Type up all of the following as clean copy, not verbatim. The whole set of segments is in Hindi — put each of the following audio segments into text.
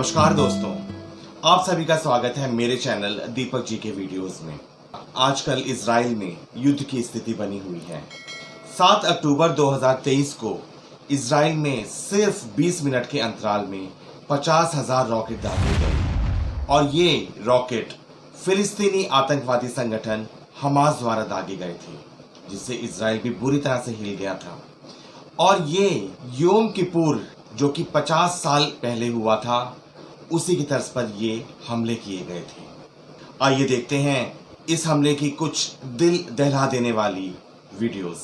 नमस्कार दोस्तों, आप सभी का स्वागत है मेरे चैनल दीपक जी के वीडियोस में। आजकल इजराइल में युद्ध की स्थिति बनी हुई है। 7 अक्टूबर 2023 को इजराइल में सिर्फ 20 मिनट के अंतराल में 50,000 रॉकेट दागे गए और ये रॉकेट फिलिस्तीनी आतंकवादी संगठन हमास द्वारा दागे गए थे, जिससे इजराइल भी बुरी तरह से हिल गया था। और ये योम किपुर जो कि 50 साल पहले हुआ था, उसी की तर्ज पर ये हमले किए गए थे। आइए देखते हैं इस हमले की कुछ दिल दहला देने वाली वीडियोस।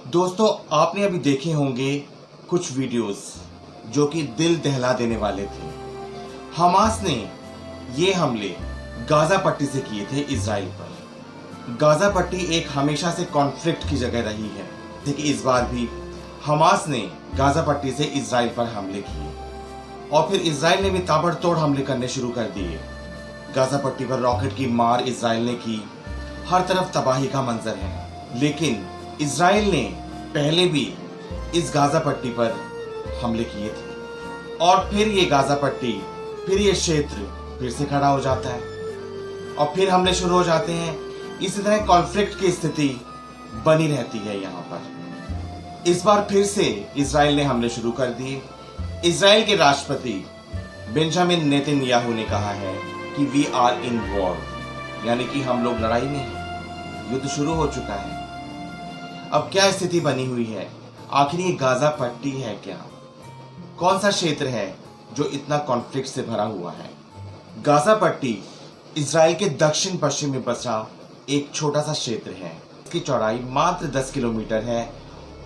दोस्तों, आपने अभी देखे होंगे कुछ वीडियोस जो कि दिल दहला देने वाले थे। हमास ने ये हमले गाजा पट्टी से किए थे इजराइल पर। गाजा पट्टी एक हमेशा से कॉन्फ्लिक्ट की जगह रही है, लेकिन इस बार भी हमास ने गाजा पट्टी से इजराइल पर हमले किए और फिर इजराइल ने भी ताबड़तोड़ हमले करने शुरू कर दिए। गाजा पट्टी पर रॉकेट की मार इजराइल ने की। हर तरफ तबाही का मंजर है, लेकिन इजराइल ने पहले भी इस गाजा पट्टी पर हमले किए थे और फिर ये गाजा पट्टी, फिर ये क्षेत्र फिर से खड़ा हो जाता है और फिर हमले शुरू हो जाते हैं। इसी तरह कॉन्फ्लिक्ट की स्थिति बनी रहती है यहाँ पर। इस बार फिर से इजराइल ने हमले शुरू कर दिए। इजराइल के राष्ट्रपति बेंजामिन नेतन्याहू ने कहा है कि वी आर इन वॉर, यानी कि हम लोग लड़ाई में हैं, युद्ध शुरू हो चुका है। अब क्या स्थिति बनी हुई है? आखिर ये गाजा पट्टी है क्या? कौन सा क्षेत्र है जो इतना कॉन्फ्लिक्ट से भरा हुआ है? गाजा पट्टी इजराइल के दक्षिण पश्चिम में बसा एक छोटा सा क्षेत्र है। इसकी चौड़ाई मात्र 10 किलोमीटर है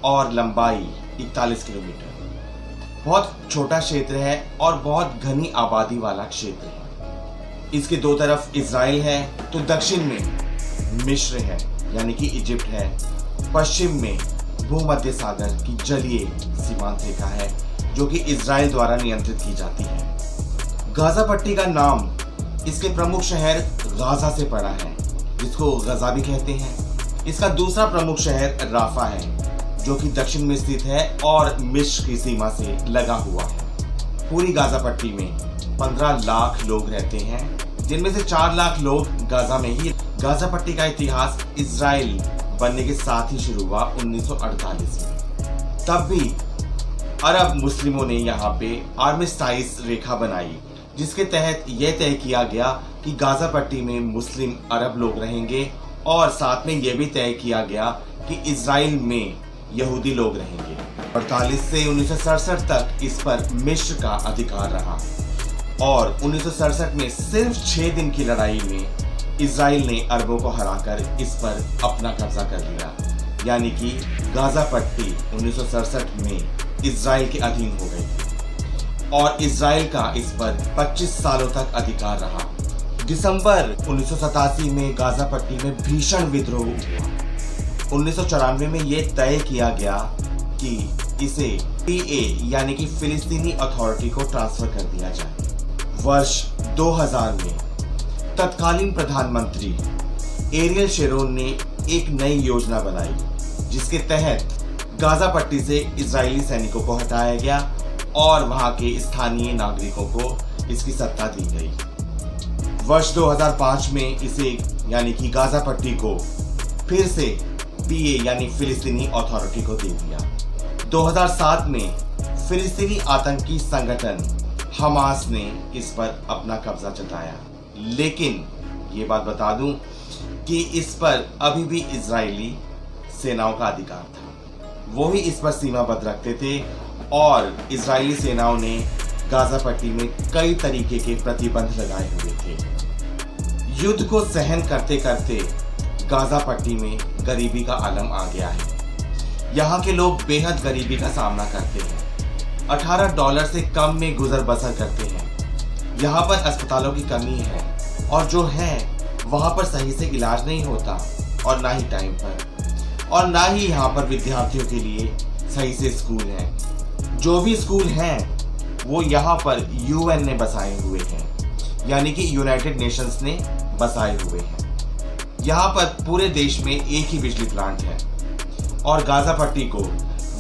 और लंबाई 41 किलोमीटर। बहुत छोटा क्षेत्र है और बहुत घनी आबादी वाला क्षेत्र है। इसके दो तरफ इजराइल है, तो दक्षिण में मिस्र है यानी कि इजिप्ट है, पश्चिम में भूमध्य सागर की जलीय सीमांत रेखा है जो कि इजराइल द्वारा नियंत्रित की जाती है। गाजा पट्टी का नाम इसके प्रमुख शहर गाजा से पड़ा है, जिसको गजा भी कहते हैं। इसका दूसरा प्रमुख शहर राफा है जो कि दक्षिण में स्थित है और मिस्र की सीमा से लगा हुआ है। पूरी गाजा पट्टी में 15 लाख लोग रहते हैं, जिनमें से 4 लाख लोग गाजा में ही। गाजा पट्टी का इतिहास इजराइल बनने के साथ ही शुरू हुआ 1948 में। तब भी अरब मुस्लिमों ने यहाँ पे आर्मिस्टाइज रेखा बनाई, जिसके तहत यह तय किया गया कि गाजा पट्टी में मुस्लिम अरब लोग रहेंगे और साथ में यह भी तय किया गया कि इजराइल में यहूदी लोग रहेंगे। 48 से 1967 तक इस पर मिस्र का अधिकार रहा और 1967 में सिर्फ 6 दिन की लड़ाई में इजराइल ने अरबों को हराकर इस पर अपना कब्जा कर लिया, यानी कि गाजा पट्टी 1967 में इजराइल के अधीन हो गई और इजराइल का इस पर 25 सालों तक अधिकार रहा। दिसंबर 1987 में गाजा पट्टी में भीषण विद्रोह हुआ। 1994 में यह तय किया गया कि इसे PA यानी कि फिलिस्तीनी अथॉरिटी को ट्रांसफर कर दिया जाए। वर्ष 2000 में तत्कालीन प्रधानमंत्री एरियल शेरोन ने एक नई योजना बनाई, जिसके तहत गाजा पट्टी से इजरायली सैनिकों को हटाया गया और वहां के स्थानीय नागरिकों को इसकी सत्ता दी गई। वर्ष 2005 में इसे यानी कि गाजा पट्टी को फिर से PA यानी फिलिस्तीनी अथॉरिटी को दे दिया। 2007 में फिलिस्तीनी आतंकी संगठन हमास ने इस पर अपना कब्जा जताया, लेकिन ये बात बता दूं कि इस पर अभी भी इजरायली सेनाओं का अधिकार था। वो ही इस पर सीमाबद्ध रखते थे और इजरायली सेनाओं ने गाजा पट्टी में कई तरीके के प्रतिबंध लगाए हुए थे। युद्ध को सहन करते करते गाजा पट्टी में गरीबी का आलम आ गया है। यहाँ के लोग बेहद गरीबी का सामना करते हैं। $18 से कम में गुजर बसर करते हैं। यहाँ पर अस्पतालों की कमी है और जो है वहाँ पर सही से इलाज नहीं होता और ना ही टाइम पर, और ना ही यहाँ पर विद्यार्थियों के लिए सही से स्कूल हैं। जो भी स्कूल हैं वो यहाँ पर यूएन ने बसाए हुए हैं, यानी कि यूनाइटेड नेशंस ने बसाए हुए हैं। यहाँ पर पूरे देश में एक ही बिजली प्लांट है और गाजा पट्टी को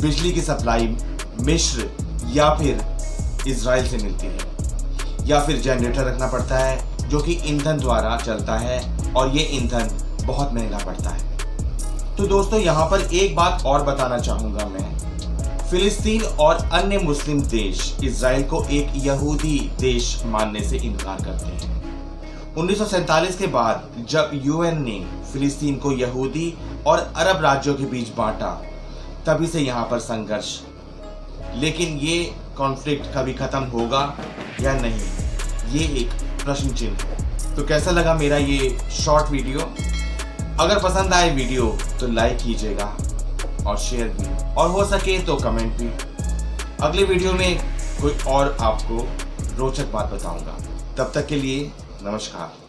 बिजली की सप्लाई मिस्र या फिर इजराइल से मिलती है, या फिर जनरेटर रखना पड़ता है जो कि ईंधन द्वारा चलता है और ये ईंधन बहुत महंगा पड़ता है। तो दोस्तों यहाँ पर एक बात और बताना चाहूँगा मैं, फिलिस्तीन और अन्य मुस्लिम देश इजराइल को एक यहूदी देश मानने से इनकार करते हैं। 1947 के बाद जब यूएन ने फिलिस्तीन को यहूदी और अरब राज्यों के बीच बांटा, तभी से यहाँ पर संघर्ष। लेकिन ये कॉन्फ्लिक्ट कभी खत्म होगा या नहीं, ये एक प्रश्न चिन्ह है। तो कैसा लगा मेरा ये शॉर्ट वीडियो? अगर पसंद आए वीडियो तो लाइक कीजिएगा और शेयर भी, और हो सके तो कमेंट भी। अगले वीडियो में कोई और आपको रोचक बात बताऊंगा। तब तक के लिए नमस्कार।